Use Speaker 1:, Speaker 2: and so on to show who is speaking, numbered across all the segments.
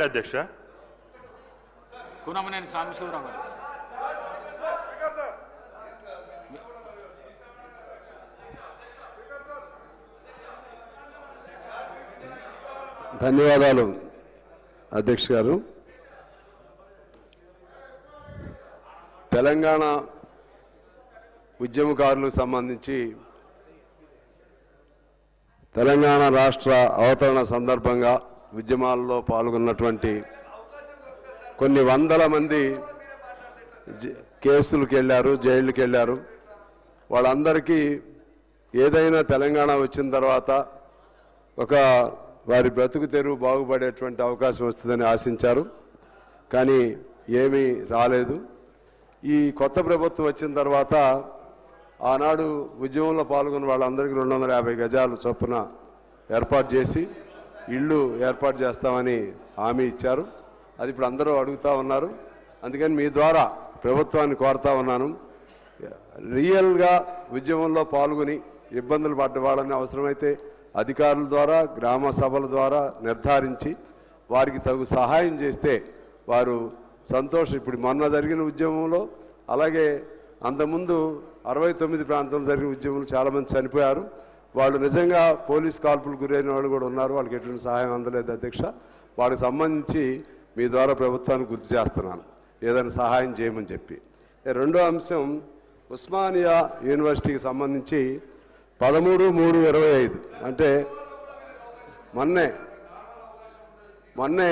Speaker 1: అధ్యక్ష
Speaker 2: కూనమనేని సాంబశివరావు గారు.
Speaker 3: ధన్యవాదాలు అధ్యక్ష గారు. తెలంగాణ ఉద్యమకారులకు సంబంధించి తెలంగాణ రాష్ట్ర అవతరణ సందర్భంగా ఉద్యమాల్లో పాల్గొన్నటువంటి కొన్ని వందల మంది కేసులకు వెళ్ళారు, జైళ్ళకి వెళ్ళారు. వాళ్ళందరికీ ఏదైనా తెలంగాణ వచ్చిన తర్వాత ఒక వారి బ్రతుకు తెరువు బాగుపడేటువంటి అవకాశం వస్తుందని ఆశించారు. కానీ ఏమీ రాలేదు. ఈ కొత్త ప్రభుత్వం వచ్చిన తర్వాత ఆనాడు ఉద్యమంలో పాల్గొన్న వాళ్ళందరికీ 250 గజాలు చొప్పున ఏర్పాటు చేసి ఇళ్ళు ఏర్పాటు చేస్తామని హామీ ఇచ్చారు. అది ఇప్పుడు అందరూ అడుగుతూ ఉన్నారు. అందుకని మీ ద్వారా ప్రభుత్వాన్ని కోరుతా ఉన్నాను, రియల్గా ఉద్యమంలో పాల్గొని ఇబ్బందులు పడ్డ వాళ్ళని అవసరమైతే అధికారుల ద్వారా గ్రామ సభల ద్వారా నిర్ధారించి వారికి తగు సహాయం చేస్తే వారు సంతోషం. ఇప్పుడు మొన్న జరిగిన ఉద్యమంలో అలాగే అంతకుముందు 69 ప్రాంతంలో జరిగిన ఉద్యమంలో చాలామంది చనిపోయారు. వాళ్ళు నిజంగా పోలీస్ కాల్పులకు గురైన వాళ్ళు కూడా ఉన్నారు. వాళ్ళకి ఎటువంటి సహాయం అందలేదు అధ్యక్ష. వారికి సంబంధించి మీ ద్వారా ప్రభుత్వాన్ని గుర్తు చేస్తున్నాను, ఏదైనా సహాయం చేయమని చెప్పి. రెండో అంశం, ఉస్మానియా యూనివర్సిటీకి సంబంధించి 13/3/25 అంటే మొన్నే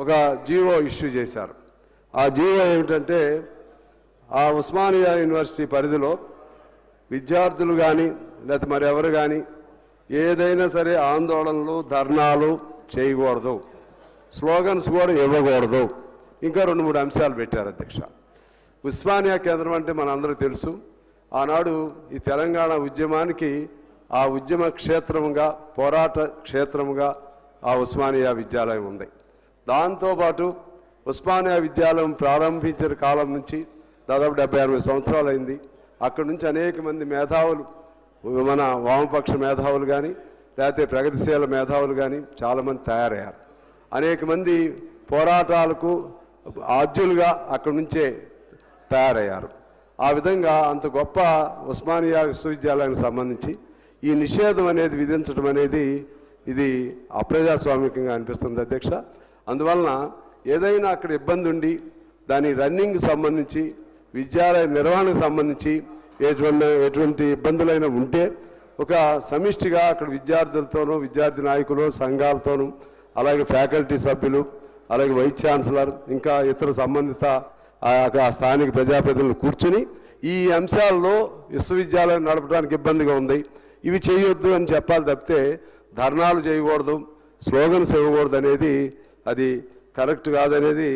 Speaker 3: ఒక జీవో ఇష్యూ చేశారు. ఆ జీవో ఏమిటంటే ఆ ఉస్మానియా యూనివర్సిటీ పరిధిలో విద్యార్థులు కానీ లేకపోతే మరెవరు కానీ ఏదైనా సరే ఆందోళనలు ధర్నాలు చేయకూడదు, స్లోగన్స్ కూడా ఇవ్వకూడదు. ఇంకా 2-3 అంశాలు పెట్టారు అధ్యక్ష. ఉస్మానియా కేంద్రం అంటే మనందరికీ తెలుసు, ఆనాడు ఈ తెలంగాణ ఉద్యమానికి ఆ ఉద్యమ క్షేత్రముగా పోరాట క్షేత్రముగా ఆ ఉస్మానియా విద్యాలయం ఉంది. దాంతోపాటు ఉస్మానియా విద్యాలయం ప్రారంభించిన కాలం నుంచి దాదాపు 70-80 సంవత్సరాలు అయింది. అక్కడి నుంచి అనేక మంది మేధావులు, మన వామపక్ష మేధావులు కానీ లేకపోతే ప్రగతిశీల మేధావులు కానీ చాలామంది తయారయ్యారు. అనేక మంది పోరాటాలకు ఆద్యులుగా అక్కడి నుంచే తయారయ్యారు. ఆ విధంగా అంత గొప్ప ఉస్మానియా విశ్వవిద్యాలయానికి సంబంధించి ఈ నిషేధం అనేది విధించడం అనేది ఇది అప్రజాస్వామికంగా అనిపిస్తుంది అధ్యక్ష. అందువలన ఏదైనా అక్కడ ఇబ్బంది ఉండి దాని రన్నింగ్ సంబంధించి విద్యాలయ నిర్వహణకు సంబంధించి ఎటువంటి ఇబ్బందులైనా ఉంటే ఒక సమిష్టిగా అక్కడ విద్యార్థులతోనూ విద్యార్థి నాయకులు సంఘాలతోనూ అలాగే ఫ్యాకల్టీ సభ్యులు అలాగే వైస్ ఛాన్సలర్ ఇంకా ఇతర సంబంధిత ఆ స్థానిక ప్రజాప్రతినిధులు కూర్చుని ఈ అంశాల్లో విశ్వవిద్యాలయం నడపడానికి ఇబ్బందిగా ఉంది, ఇవి చేయొద్దు అని చెప్పాలి తప్పితే ధర్నాలు చేయకూడదు, స్లోగన్స్ ఇవ్వకూడదు అనేది అది కరెక్ట్ కాదనేది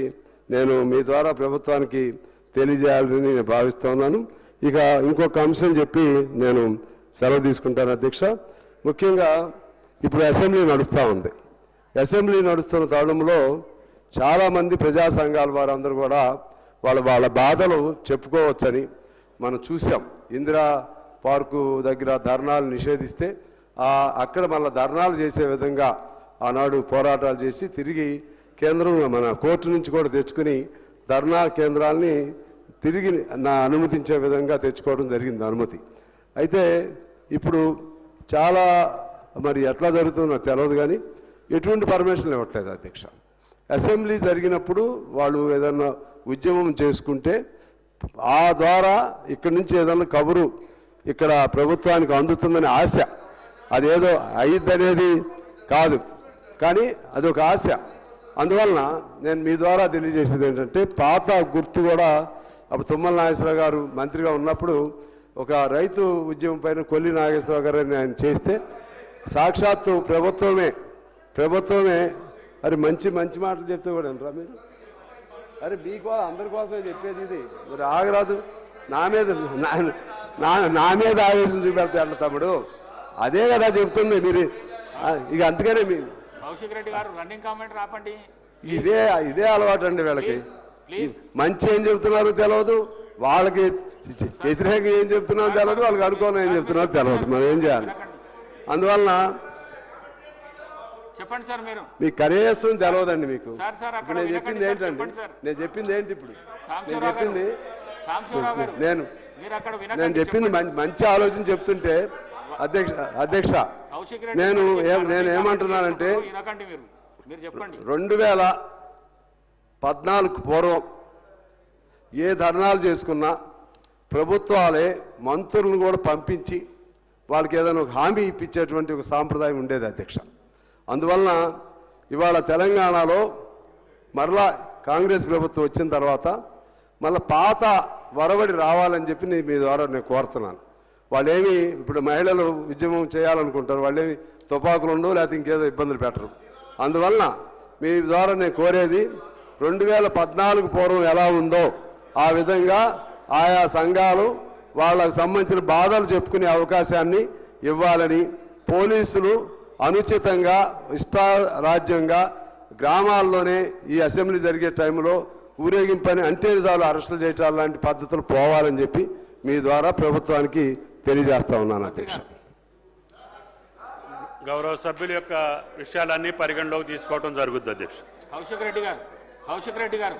Speaker 3: నేను మీ ద్వారా ప్రభుత్వానికి తెలియజేయాలని నేను భావిస్తున్నాను. ఇక ఇంకొక అంశం చెప్పి నేను సెలవు తీసుకుంటాను అధ్యక్ష. ముఖ్యంగా ఇప్పుడు అసెంబ్లీ నడుస్తూ ఉంది. అసెంబ్లీ నడుస్తున్న తరుణంలో చాలామంది ప్రజా సంఘాల వారందరూ కూడా వాళ్ళ బాధలు చెప్పుకోవచ్చని మనం చూసాం. ఇందిరా పార్కు దగ్గర ధర్నాలు నిషేధిస్తే అక్కడ మళ్ళీ ధర్నాలు చేసే విధంగా ఆనాడు పోరాటాలు చేసి తిరిగి కేంద్రం మన కోర్టు నుంచి కూడా తెచ్చుకుని ధర్నా కేంద్రాలని తిరిగి అనుమతించే విధంగా తెచ్చుకోవడం జరిగింది అనుమతి. అయితే ఇప్పుడు చాలా మరి ఎట్లా జరుగుతుందో తెలియదు కానీ ఎటువంటి పర్మిషన్లు ఇవ్వట్లేదు అధ్యక్ష. అసెంబ్లీ జరిగినప్పుడు వాళ్ళు ఏదన్నా ఉద్యమం చేసుకుంటే ఆ ద్వారా ఇక్కడి నుంచి ఏదన్నా కబురు ఇక్కడ ప్రభుత్వానికి అందుతుందని ఆశ, అదేదో అయిద్దనేది కాదు కానీ అదొక ఆశ. అందువలన నేను మీ ద్వారా తెలియజేసేది ఏంటంటే పాత గుర్తు కూడా అప్పుడు తుమ్మల నాగేశ్వరరావు గారు మంత్రిగా ఉన్నప్పుడు ఒక రైతు ఉద్యమం పైన కొల్లి నాగేశ్వరరావు గారు ఆయన చేస్తే సాక్షాత్తు ప్రభుత్వమే అరే మంచి మాటలు చెప్తే కూడా అంటారా మీరు? అరే మీకు అందరి కోసమే చెప్పేది ఇది, మీరు ఆగరాదు. నా మీద ఆవేశం చూపెడితే అట్లా తమ్ముడు, అదే కదా చెప్తుంది మీరు. ఇక అందుకనే మీరు ఇదే అలవాటు అండి వీళ్ళకి. మంచి ఏం చెప్తున్నారో తెలియదు, వాళ్ళకి వ్యతిరేకంగా ఏం చెప్తున్నారో తెలియదు, వాళ్ళకి అనుకూలం ఏం చెప్తున్నారో తెలియదు. మనం ఏం చేయాలి? అందువలన
Speaker 1: చెప్పండి సార్. మీరు
Speaker 3: మీ కనీసం తెలవదండి మీకు.
Speaker 1: సార్ సార్ అక్కడ
Speaker 3: నేను చెప్పింది ఏంటండి? నేను చెప్పింది ఏంటి ఇప్పుడు? నేను చెప్పింది నేను చెప్పింది మంచి ఆలోచన చెప్తుంటే అధ్యక్ష నేను ఏమంటున్నానంటే 2014 పూర్వం ఏ ధర్నాలు చేసుకున్నా ప్రభుత్వాలే మంత్రులను కూడా పంపించి వాళ్ళకి ఏదైనా ఒక హామీ ఇప్పించేటువంటి ఒక సాంప్రదాయం ఉండేది అధ్యక్ష. అందువలన ఇవాళ తెలంగాణలో మరలా కాంగ్రెస్ ప్రభుత్వం వచ్చిన తర్వాత మళ్ళీ పాత వరవడి రావాలని చెప్పి మీ ద్వారా నేను కోరుతున్నాను. వాళ్ళేమి ఇప్పుడు మహిళలు ఉద్యమం చేయాలనుకుంటారు, వాళ్ళేమి తుపాకులు ఉండవు, లేకపోతే ఇంకేదో ఇబ్బందులు పెట్టరు. అందువలన మీ ద్వారా నేను కోరేది 2014 పూర్వం ఎలా ఉందో ఆ విధంగా ఆయా సంఘాలు వాళ్ళకు సంబంధించిన బాధలు చెప్పుకునే అవకాశాన్ని ఇవ్వాలని, పోలీసులు అనుచితంగా ఇష్టారాజ్యంగా గ్రామాల్లోనే ఈ అసెంబ్లీ జరిగే టైంలో ఊరేగింపని అంటే చాలు అరెస్టులు చేయటాలు లాంటి పద్ధతులు పోవాలని చెప్పి మీ ద్వారా ప్రభుత్వానికి తెలియజేస్తా ఉన్నాను అధ్యక్ష.
Speaker 2: గౌరవ సభ్యుల యొక్క విషయాలన్నీ పరిగణలోకి తీసుకోవడం జరుగుతుంది అధ్యక్ష.
Speaker 1: కౌశిక్ రెడ్డి గారు